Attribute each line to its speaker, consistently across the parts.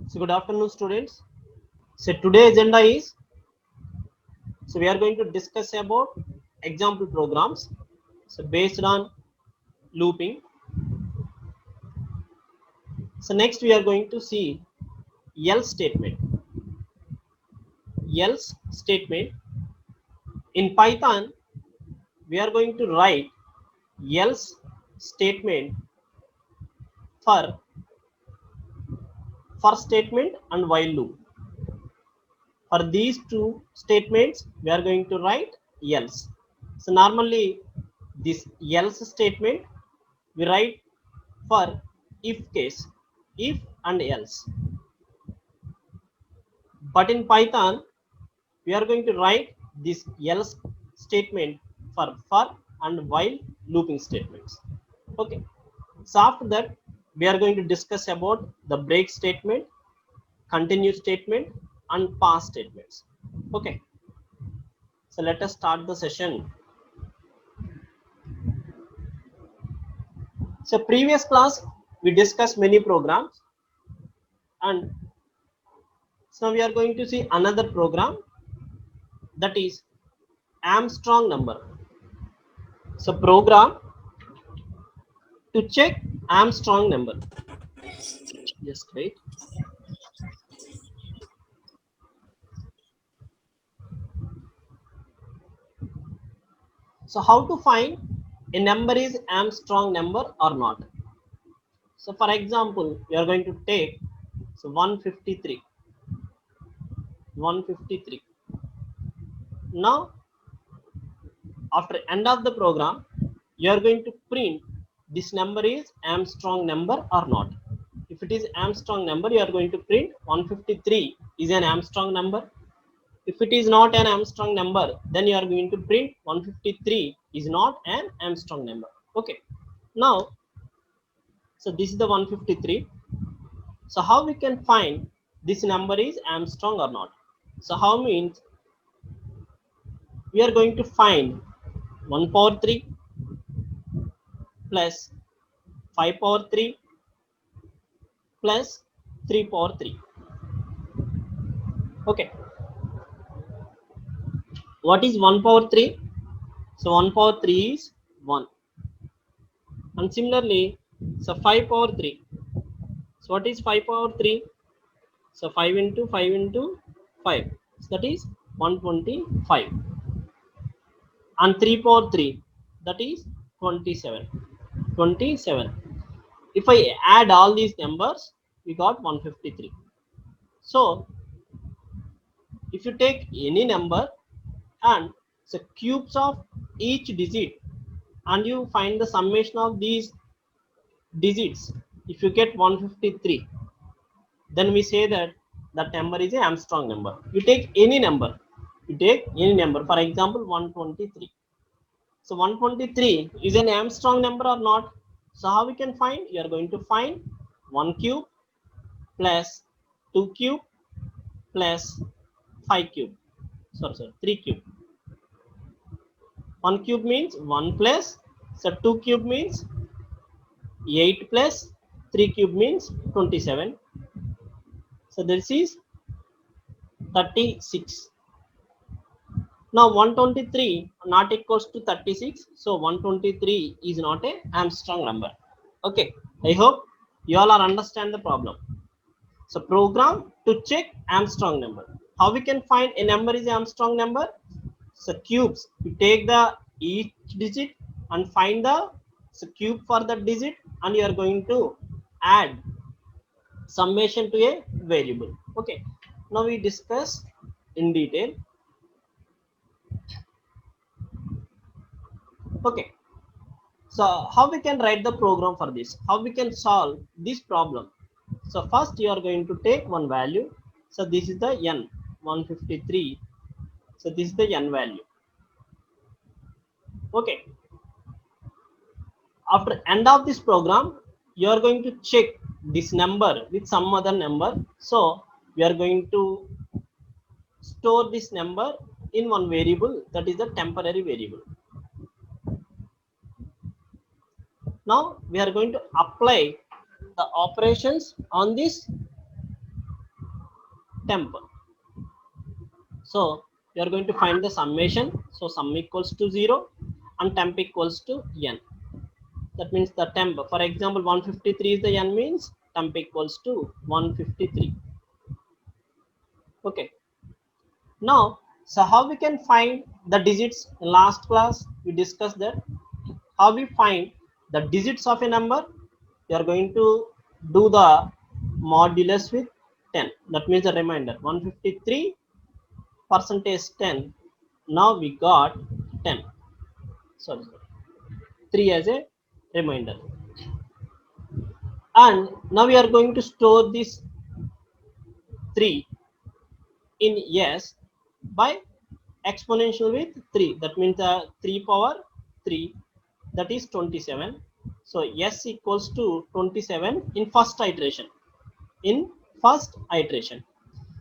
Speaker 1: So good afternoon, students. So today agenda is, we are going to discuss about example programs. So based on looping. So next we are going to see else statement. Else statement in Python. We are going to write else statement for first statement and while loop. For these two statements, we are going to write else. So normally this else statement we write for if case, if and else. But in Python, we are going to write this else statement for and while looping statements. Okay. So after that, we are going to discuss about the break statement, continue statement, and pass statements. Okay. So let us start the session. So previous class we discussed many programs, and so we are going to see another program, that is Armstrong number. So program to check Armstrong number. Just wait. So how to find a number is Armstrong number or not? So for example, we are going to take 153. 153. Now after end of the program, you are going to print this number is Armstrong number or not. If it is Armstrong number, you are going to print 153 is an Armstrong number. If it is not an Armstrong number, then you are going to print 153 is not an Armstrong number. Okay. Now, so this is the 153. So how we can find this number is Armstrong or not? So how means we are going to find 1 power 3 plus 5 power 3 plus 3 power 3. Okay. What is 1 power 3? So 1 power 3 is 1. And similarly, so 5 power 3. So what is 5 power 3? So 5 into 5 into 5. So that is 125. And 3 power 3. That is 27. 27. If I add all these numbers, we got 153. So if you take any number and so cubes of each digit and you find the summation of these digits, if you get 153, then we say that that number is a Armstrong number. You take any number. You take any number. For example, 123. So 123 is an Armstrong number or not? So how we can find? You are going to find 1 cube plus 2 cube plus 5 cube. Sorry, 3 cube. 1 cube means 1 plus, so 2 cube means 8 plus 3 cube means 27. So this is 36. Now 123 not equals to 36. So 123 is not a Armstrong number. Okay. I hope you all are understand the problem. So program to check Armstrong number. How we can find a number is Armstrong number? So cubes. You take the each digit and find the cube for the digit, and you are going to add summation to a variable. Okay. Now we discuss in detail. Okay. So how we can write the program for this? How we can solve this problem? So first you are going to take one value. So this is the n 153. So this is the n value. Okay. After end of this program, you are going to check this number with some other number. So we are going to store this number in one variable, that is the temporary variable. Now we are going to apply the operations on this temp. So you are going to find the summation. So sum equals to 0 and temp equals to n. That means the temp, for example, 153 is the n, means temp equals to 153. Okay. Now, so how we can find the digits? In last class we discussed that how we find the digits of a number. You are going to do the modulus with 10. That means the remainder 153 percentage 10. Now we got 10. Sorry, 3 as a remainder. And now we are going to store this 3 in S by exponential with 3. That means 3 power 3, that is 27. So S equals to 27 in first iteration. In first iteration.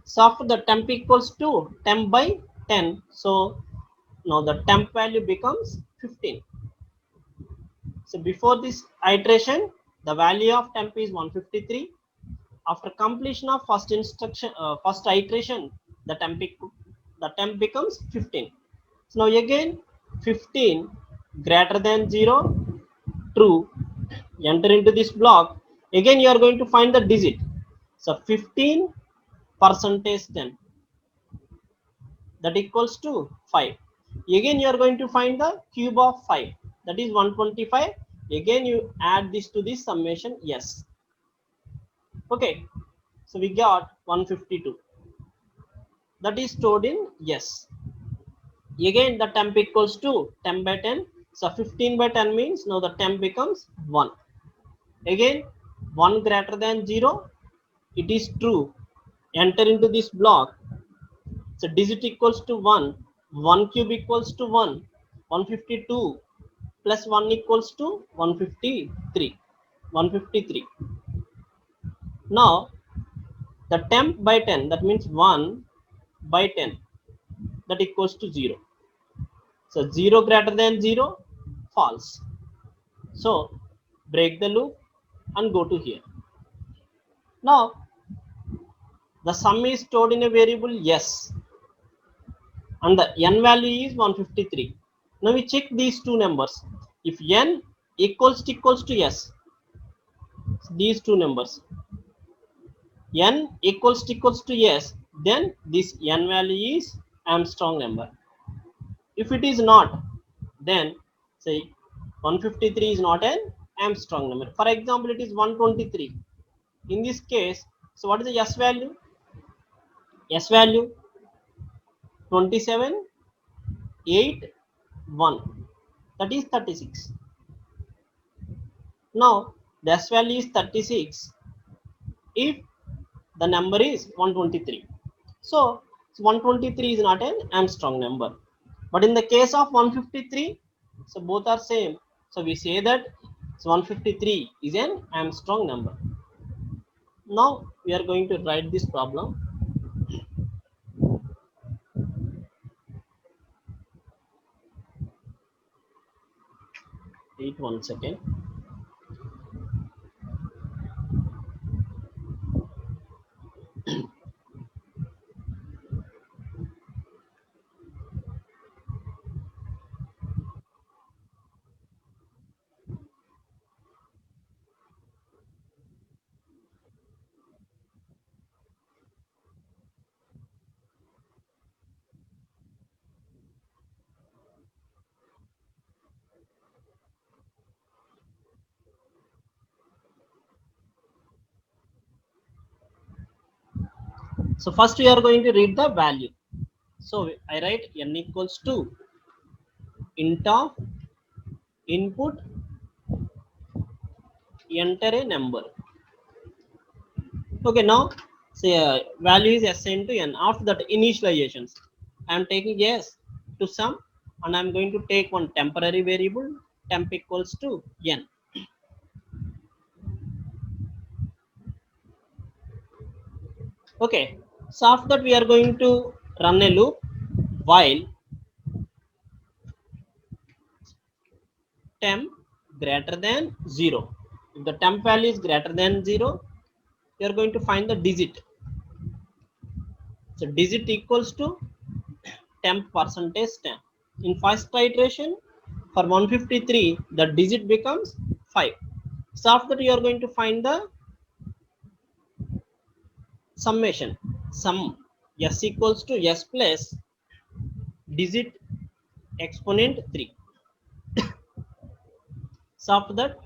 Speaker 1: So after the temp equals to temp by 10. So now the temp value becomes 15. So before this iteration, the value of temp is 153. After completion of first instruction, first iteration, the temp becomes 15. So now again 15 greater than 0, true. Enter into this block. Again you are going to find the digit. So 15 percentage 10, that equals to 5. Again you are going to find the cube of 5, that is 125. Again you add this to this summation. Yes. Okay. So we got 152. That is stored in yes. Again the temp equals to 10 by 10. So 15 by 10 means now the temp becomes 1. Again 1 greater than 0, it is true. Enter into this block. So digit equals to 1. 1 cube equals to 1. 152 plus 1 equals to 153. 153. Now the temp by 10, that means 1 by 10, that equals to 0. So 0 greater than 0, false. So break the loop and go to here. Now the sum is stored in a variable yes, and the n value is 153. Now we check these two numbers. If n equals to yes, these two numbers, n equals to yes, then this n value is Armstrong number. If it is not, then say 153 is not an Armstrong number. For example, it is 123. In this case, so what is the S value? S value 27, 8, 1. That is 36. Now the S value is 36 if the number is 123. So 123 is not an Armstrong number. But in the case of 153, so both are same. So we say that 153 is an Armstrong number. Now we are going to write this problem. Wait 1 second. So first we are going to read the value. So I write n equals to int of input, enter a number. Okay, now say value is assigned to n. After that initializations, I am taking yes to sum, and I am going to take one temporary variable, temp equals to n. Okay, so after that we are going to run a loop while temp greater than 0. If the temp value is greater than 0, you are going to find the digit. So digit equals to temp percentage temp. In first iteration for 153, the digit becomes 5. So after that you are going to find the summation. Sum s equals to s plus digit exponent 3. So after that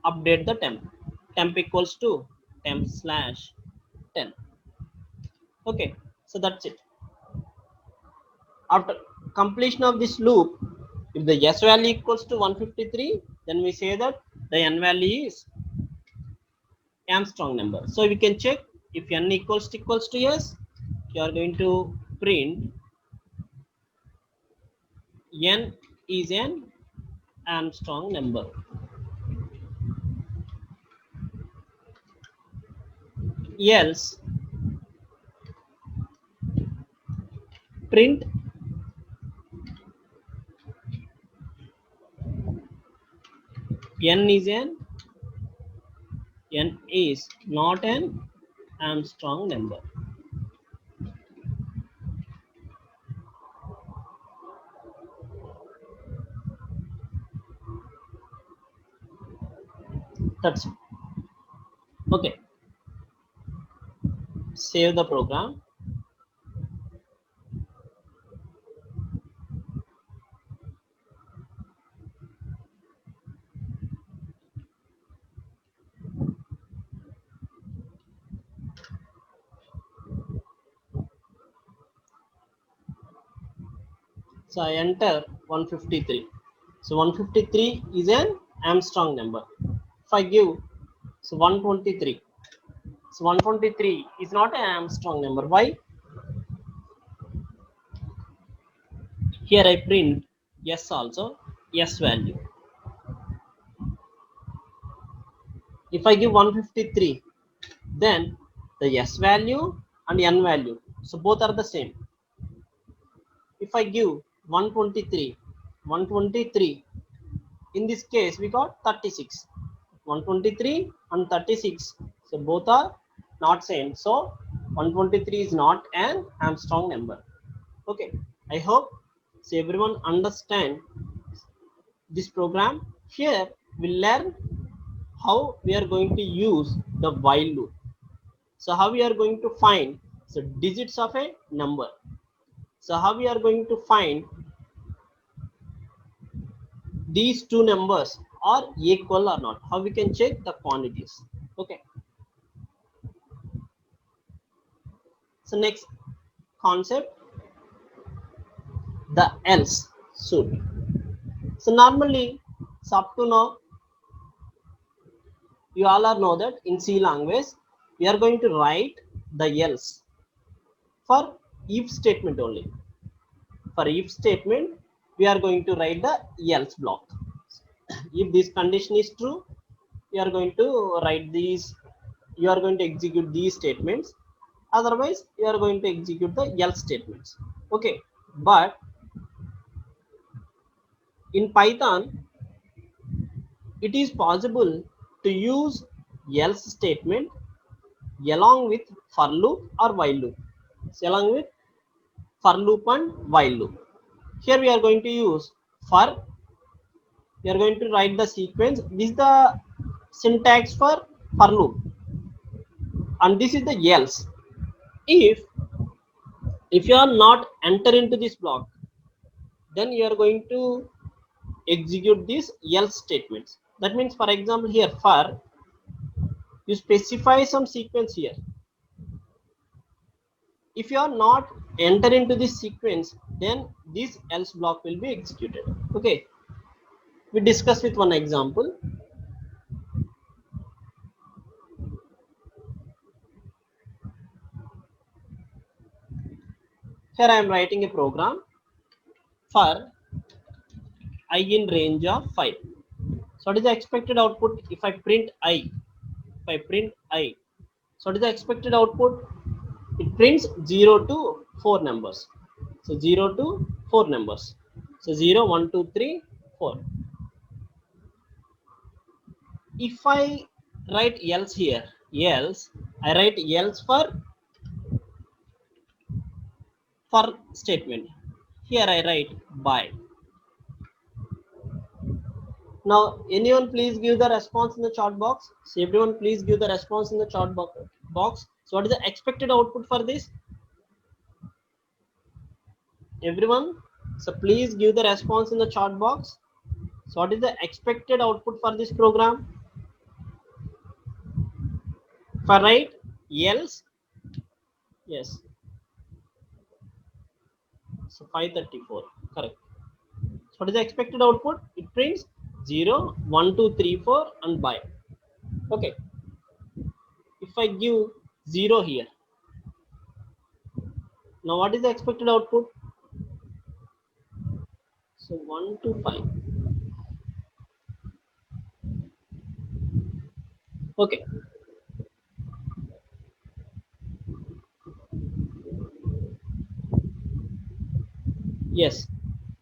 Speaker 1: update the temp. Temp equals to temp slash 10. Okay, so that's it. After completion of this loop, if the s value equals to 153, then we say that the n value is Armstrong number. So we can check if n equals to s, you are going to print n is an Armstrong number. Else print n is not an Armstrong number. That's it. Okay, save the program. So I enter 153. So 153 is an Armstrong number. If I give so 123, so 123 is not an Armstrong number. Why? Here I print yes also, yes value. If I give 153, then the yes value and n value, so both are the same. If I give 123, in this case we got 36. 123 and 36, so both are not same. So 123 is not an Armstrong number. Okay, I hope so everyone understand this program. Here we'll learn how we are going to use the while loop. So how we are going to find the digits of a number. So how we are going to find these two numbers are equal or not. How we can check the quantities. Okay. So next concept, the else should. So normally, so up to now, you all are know that in C language, we are going to write the else for if statement only. For if statement, we are going to write the else block. If this condition is true, you are going to write these, you are going to execute these statements. Otherwise, you are going to execute the else statements. Okay, but in Python, it is possible to use else statement along with for loop or while loop. So along with for loop and while loop. Here we are going to use for. We are going to write the sequence. This is the syntax for loop, and this is the else. If you are not enter into this block, then you are going to execute these else statements. That means, for example, here for you specify some sequence here. If you are not enter into this sequence, then this else block will be executed. Okay, we discuss with one example. Here I am writing a program for I in range of 5. So what is the expected output if I print I? If I print I, so what is the expected output? It prints 0 to 4 numbers. So 0 to 4 numbers. So 0, 1, 2, 3, 4. If I write else here, else, I write else for for statement. Here I write by. Now, anyone please give the response in the chat box. So everyone please give the response in the chat box. So what is the expected output for this? Everyone, so please give the response in the chat box. So what is the expected output for this program? For right, else, yes. So 534, correct. So what is the expected output? It prints 0, 1, 2, 3, 4 and by. Okay. If I give 0 here, now what is the expected output? So 1 to 5. Okay. Yes.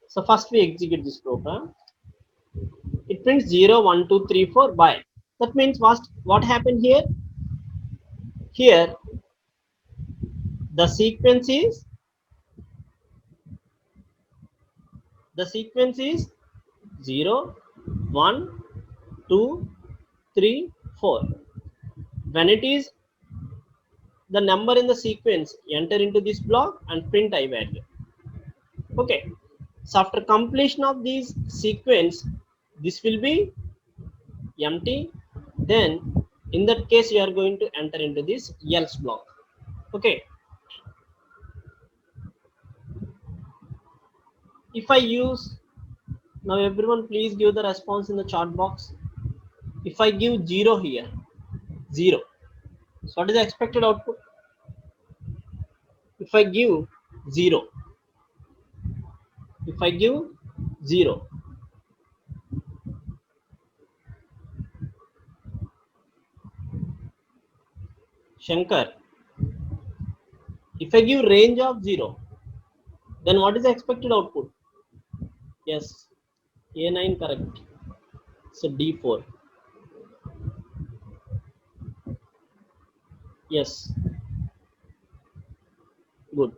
Speaker 1: So first we execute this program. It prints 0, 1, 2, 3, 4 by. That means what happened here? Here the sequence is 0, 1, 2, 3, 4. When it is the number in the sequence, enter into this block and print I value. Okay. So after completion of this sequence, this will be empty. Then in that case, you are going to enter into this else block. Okay. If I use, now everyone please give the response in the chat box. If I give 0 here, 0. So what is the expected output? If I give 0, if I give 0, Shankar, if I give range of 0, then what is the expected output? Yes, A9 correct. So D4. Yes, good.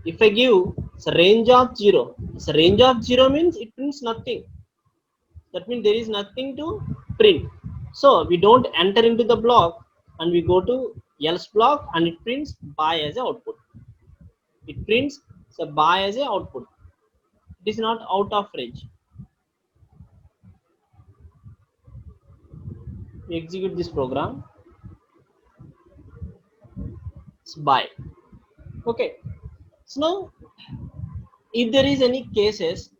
Speaker 1: If I give range of 0, so range of 0 means it prints nothing. That means there is nothing to print. So we don't enter into the block and we go to else block and it prints by as a output. It prints so by as a output. It is not out of range. We execute this program. It's by. Okay. So now if there is any cases,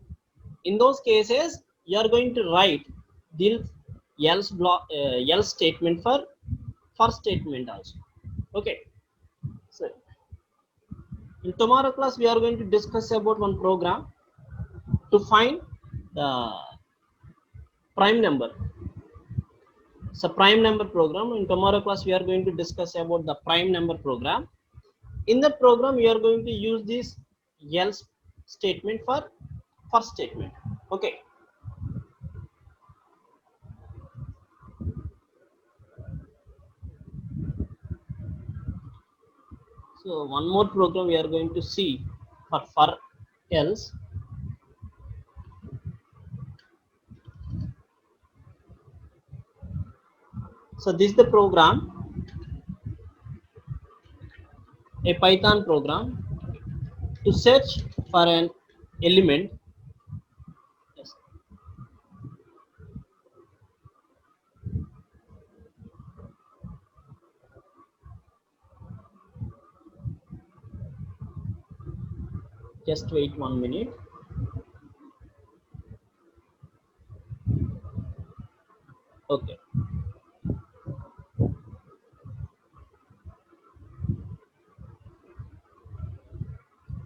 Speaker 1: in those cases you are going to write the else block else statement for first statement also. Okay. So in tomorrow class we are going to discuss about one program to find the prime number. So prime number program, in tomorrow class we are going to discuss about the prime number program. In the program we are going to use this else statement for first statement. Okay. So one more program we are going to see for else. So this is the program, a Python program to search for an element. Yes. Just wait 1 minute. Okay.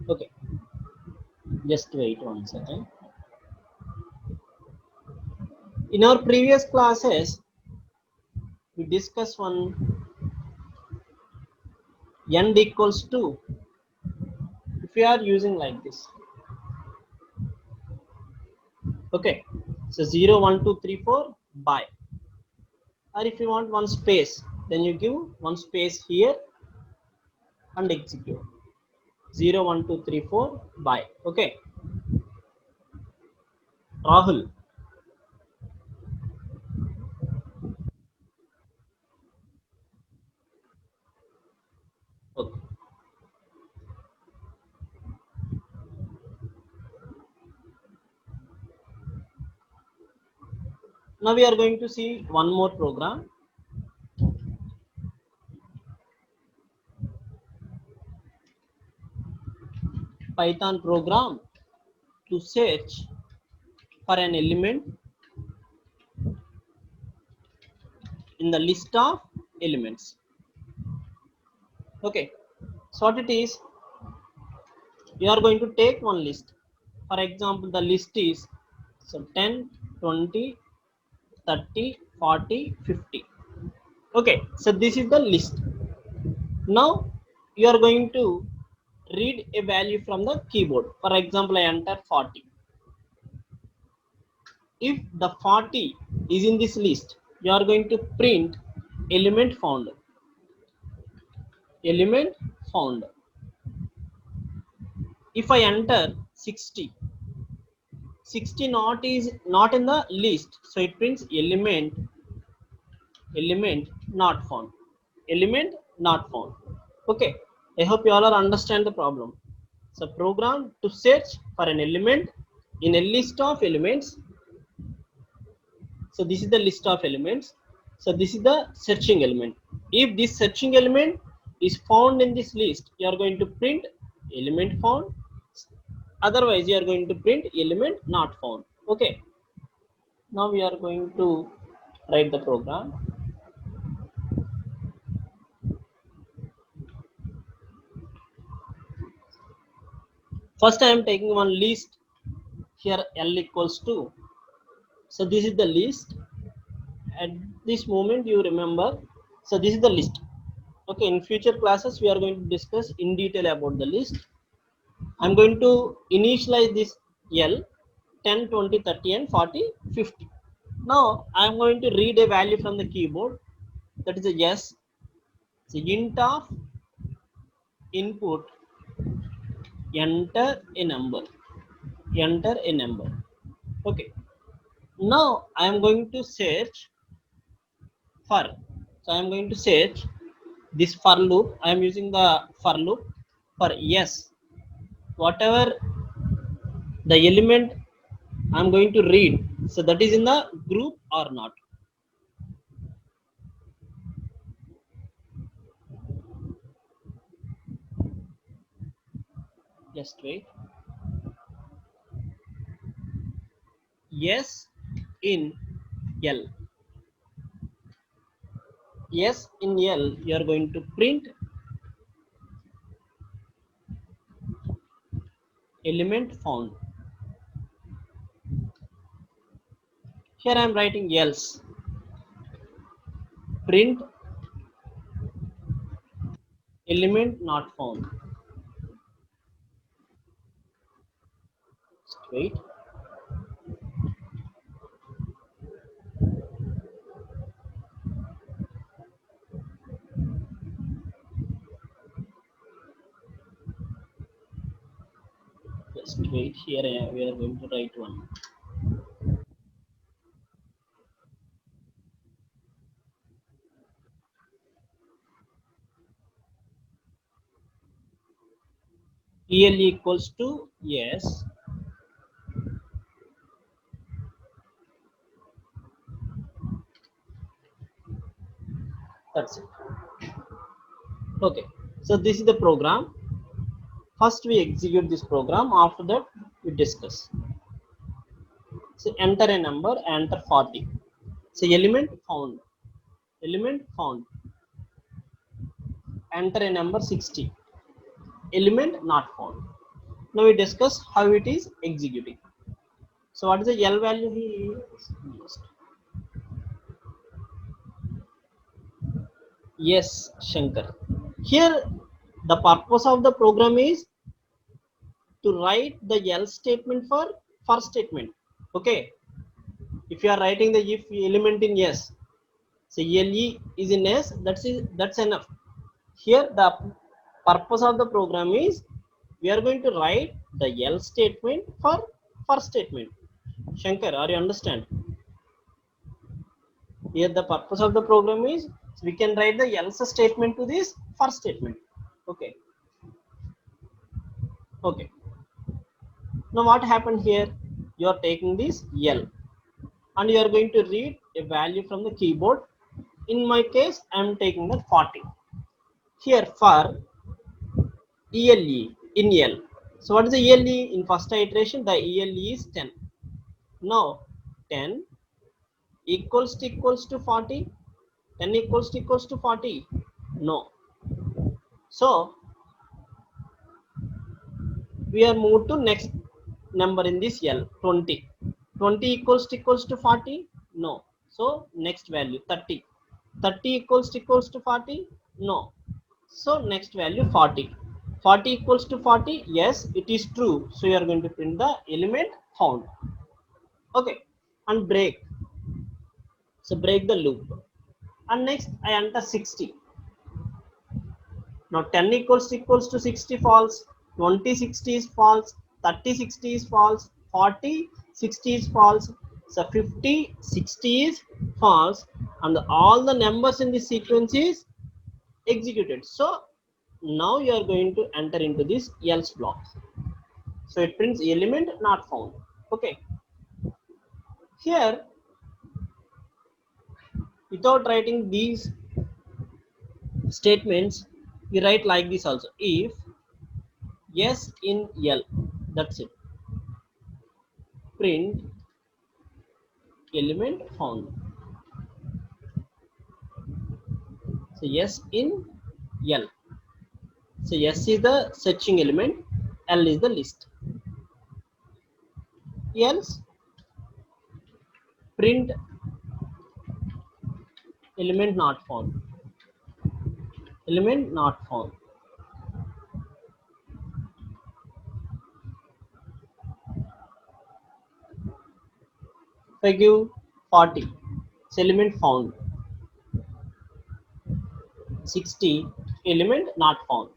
Speaker 1: Okay. Just wait 1 second. In our previous classes, we discussed one n equals 2. If we are using like this, okay, so 0, 1, 2, 3, 4 by, or if you want one space, then you give one space here and execute. 0 1 2 3 4 by. Okay, Rahul. Okay. Now we are going to see one more program. Python program to search for an element in the list of elements. Okay, so what it is, you are going to take one list. For example, the list is so 10, 20, 30, 40, 50. Okay, so this is the list. Now you are going to read a value from the keyboard. For example, I enter 40. If the 40 is in this list, you are going to print element found. Element found. If I enter 60, 60 not is not in the list, so it prints element not found. Element not found. Okay, I hope you all are understand the problem. So program to search for an element in a list of elements. So this is the list of elements. So this is the searching element. If this searching element is found in this list, you are going to print element found. Otherwise, you are going to print element not found. Okay. Now we are going to write the program. First, I am taking one list. Here L equals 2. So this is the list. At this moment, you remember. So this is the list. Okay. In future classes, we are going to discuss in detail about the list. I'm going to initialize this L 10, 20, 30 and 40, 50. Now I'm going to read a value from the keyboard, that is a yes. So int of input, enter a number. Enter a number. Okay. Now I am going to search for. So I am going to search this for loop. I am using the for loop for yes. Whatever the element I'm going to read, so that is in the group or not. Just wait. Yes in L. Yes in L, you are going to print element found. Here I am writing else. Print element not found. Just wait. Just wait. Here we are going to write one. EL equals to yes. That's it. Okay. So this is the program. First we execute this program. After that we discuss. So enter a number. Enter 40. So element found. Element found. Enter a number 60. Element not found. Now we discuss how it is executing. So what is the L value he used? Yes, Shankar. Here the purpose of the program is to write the L statement for first statement. Okay. If you are writing the if element in yes, so LE is in S, that's enough. Here the purpose of the program is we are going to write the else statement for first statement. Shankar, are you understand? Here the purpose of the program is we can write the else statement to this first statement. Okay. Okay. Now what happened here? You are taking this L and you are going to read a value from the keyboard. In my case, I am taking the 40. Here for ELE in L. So what is the ELE in first iteration? The ELE is 10. Now 10 equals to 40. 10 equals to 40. No. So we are moved to next number in this L, 20. 20 equals to 40. No. So next value 30. 30 equals to 40. No. So next value 40. 40 equals to 40. Yes, it is true. So you are going to print the element found. Okay. And break. So break the loop. And next I enter 60. Now 10 equals to 60 false, 20 60 is false, 30 60 is false, 40 60 is false, so 50 60 is false, and all the numbers in this sequence is executed. So now you are going to enter into this else block. So it prints element not found. Okay. Here, without writing these statements, we write like this also. If yes in L, that's it. Print element found. So yes in L. So yes is the searching element, L is the list. Else print element not found. Element not found. If I give 40, it's element found. 60, element not found.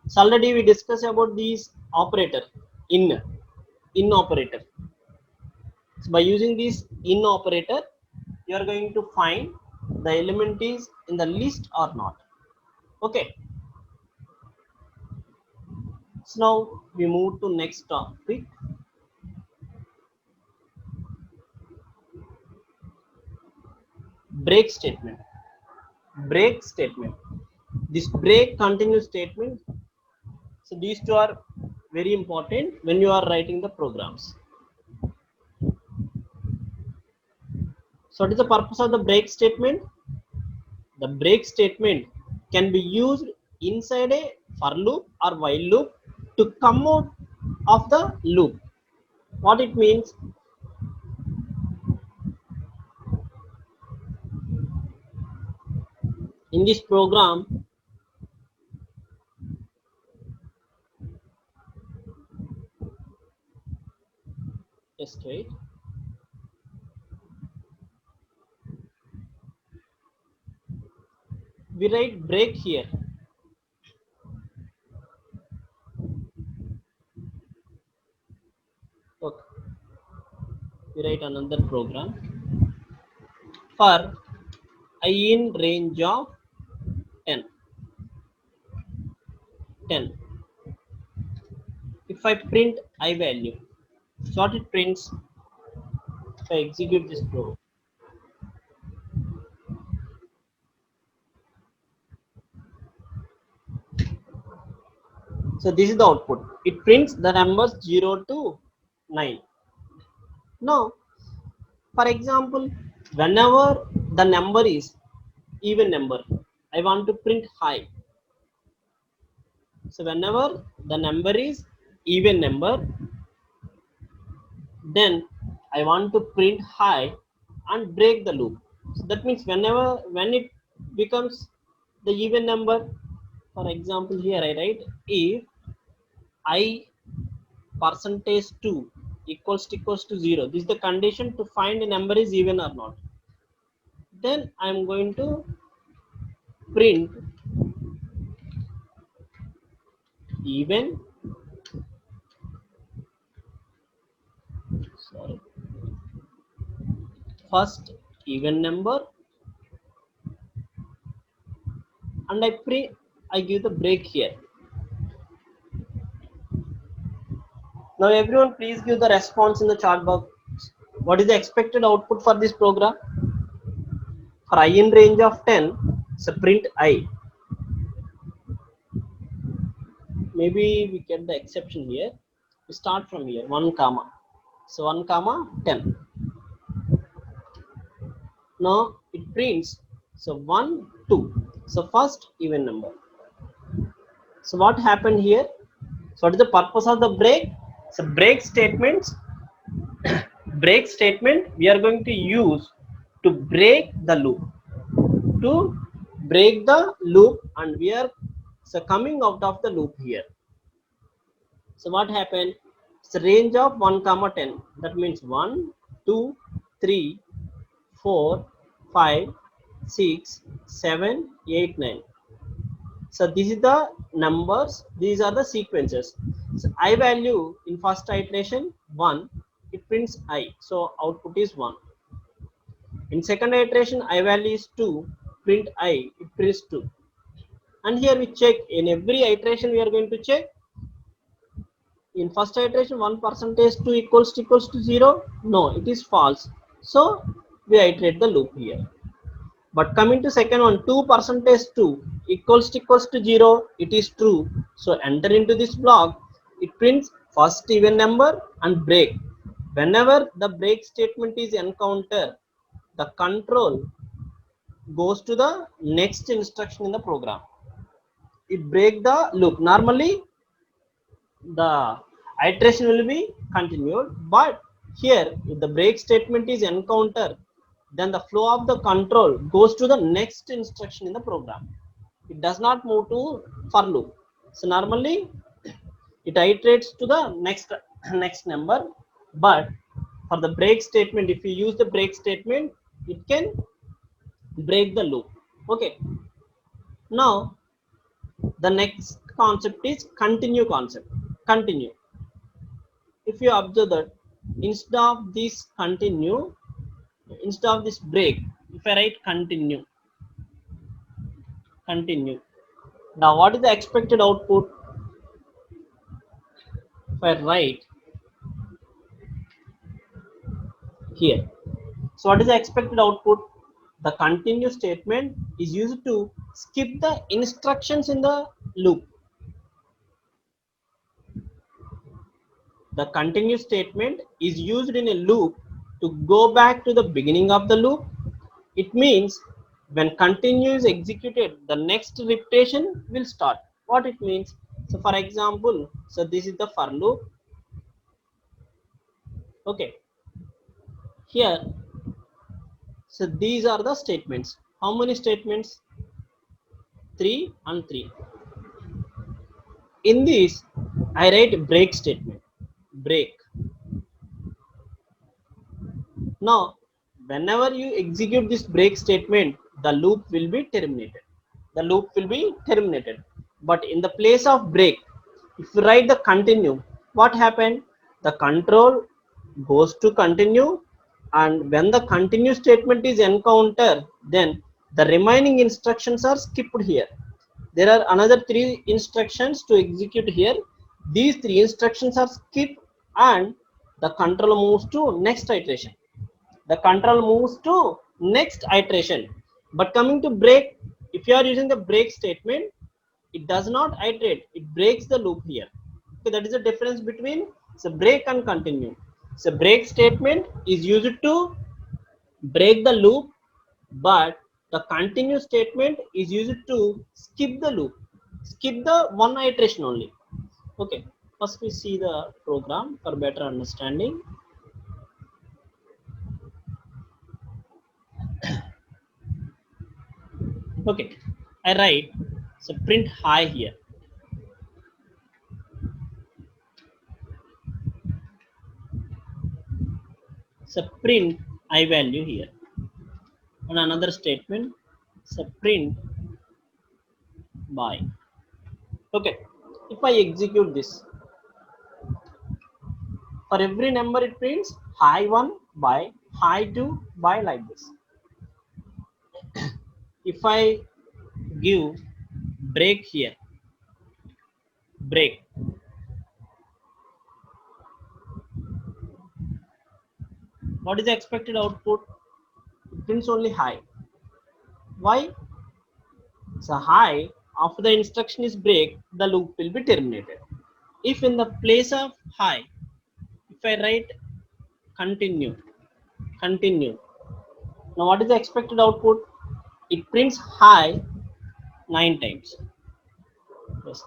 Speaker 1: So already we discussed about these operator in operator. So by using this in operator, you are going to find the element is in the list or not. Okay. So now we move to next topic. Break statement. Break statement. This break continue statement. So these two are very important when you are writing the programs. So what is the purpose of the break statement? The break statement can be used inside a for loop or while loop to come out of the loop. What it means? In this program, just wait. We write break here. Okay. We write another program for I in range of 10. 10. If I print I value, so what it prints if I execute this program. So this is the output. It prints the numbers 0 to 9. Now, for example, whenever the number is even number, I want to print high. So whenever the number is even number, then I want to print high and break the loop. So that means when it becomes the even number, for example, here I write if I percentage 2 equals to 0, this is the condition to find a number is even or not. Then I am going to print even, sorry, first even number, and I give the break here. Now everyone please give the response in the chat box. What is the expected output for this program? For I in range of 10, so print I. Maybe we get the exception here. We start from here, 1 comma. So 1 comma 10. Now it prints, so 1, 2. So first even number. So what happened here? So what is the purpose of the break? So break statements, break statement we are going to use to break the loop. To break the loop, and we are so coming out of the loop here. So what happened? It's a range of 1 comma 10. That means 1, 2, 3, 4, 5, 6, 7, 8, 9. So this is the numbers, these are the sequences. So I value in first iteration 1, it prints I, so output is 1. In second iteration I value is 2, print I, it prints 2. And here we check, in every iteration we are going to check. In first iteration 1% 2 equals to 0, no, it is false, so we iterate the loop here. But coming to second one, 2% 2 equals to 0, it is true. So enter into this block, it prints first even number and break. Whenever the break statement is encountered, the control goes to the next instruction in the program. It break the loop. Normally the iteration will be continued, but here if the break statement is encountered, then the flow of the control goes to the next instruction in the program. It does not move to for loop. So normally it iterates to the next number, but for the break statement, if you use the break statement, it can break the loop. Okay. Now the next concept is continue concept. Continue. If you observe that instead of this continue, instead of this break, if I write continue, now what is the expected output? If I write here, so what is the expected output? The continue statement is used to skip the instructions in the loop. The continue statement is used in a loop to go back to the beginning of the loop. It means when continue is executed, the next repetition will start. What it means? So for example, so this is the for loop. Okay. Here, so these are the statements. How many statements? 3 and 3. In this, I write break statement. Break. Now, whenever you execute this break statement, the loop will be terminated. The loop will be terminated. But in the place of break, if you write the continue, what happened? The control goes to continue, and when the continue statement is encountered, then the remaining instructions are skipped here. There are another 3 instructions to execute here. These 3 instructions are skipped, and the control moves to next iteration. The control moves to next iteration. But coming to break, if you are using the break statement, it does not iterate, it breaks the loop here. Okay, that is the difference between so break and continue. So break statement is used to break the loop, but the continue statement is used to skip the loop, skip the one iteration only. Okay, first we see the program for better understanding. Okay, I write so print high here. So print I value here. And another statement, so print by. Okay. If I execute this, for every number it prints high 1 by high 2 by like this. If I give break here, break, what is the expected output? It prints only high. Why? So high, after the instruction is break, the loop will be terminated. If in the place of high, if I write continue, continue, now what is the expected output? It prints high 9 times. Yes.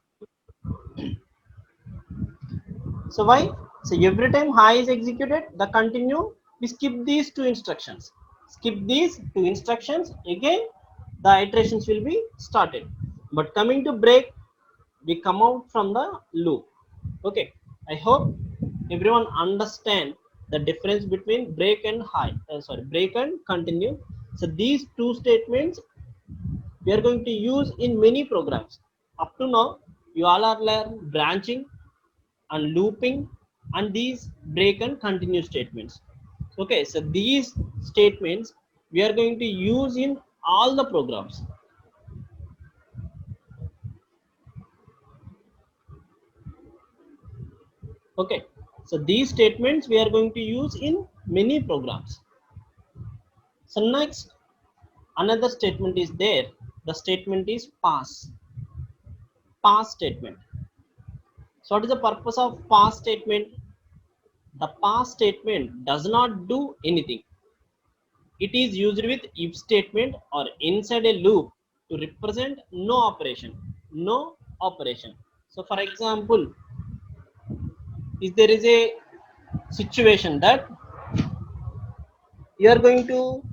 Speaker 1: So why? So every time high is executed, the continue, we skip these two instructions. Skip these two instructions, again the iterations will be started. But coming to break, we come out from the loop. Okay, I hope everyone understand the difference between break and high. Break and continue. So these two statements we are going to use in many programs. Up to now, you all are learn branching and looping and these break and continue statements. Okay, so these statements we are going to use in all the programs. Okay, so these statements we are going to use in many programs. So next, another statement is there. The statement is pass. Pass statement. So what is the purpose of pass statement? The pass statement does not do anything. It is used with if statement or inside a loop to represent no operation. No operation. So for example, if there is a situation that you are going to,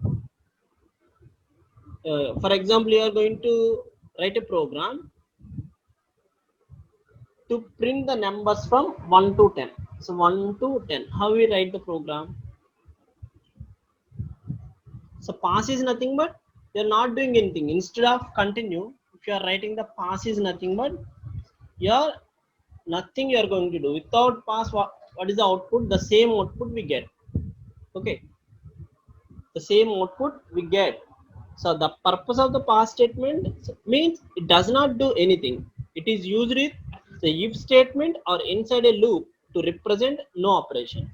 Speaker 1: for example, you are going to write a program to print the numbers from 1 to 10. So 1 to 10. How we write the program? So pass is nothing but you're not doing anything. Instead of continue, if you are writing the pass is nothing but you're nothing you are going to do. Without pass, what is the output? The same output we get. Okay, the same output we get. So the purpose of the pass statement means it does not do anything. It is used with the if statement or inside a loop to represent no operations.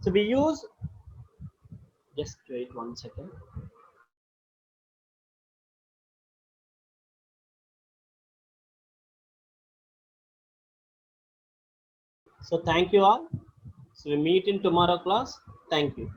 Speaker 1: So we use, just wait 1 second. So thank you all. So we meet in tomorrow class. Thank you.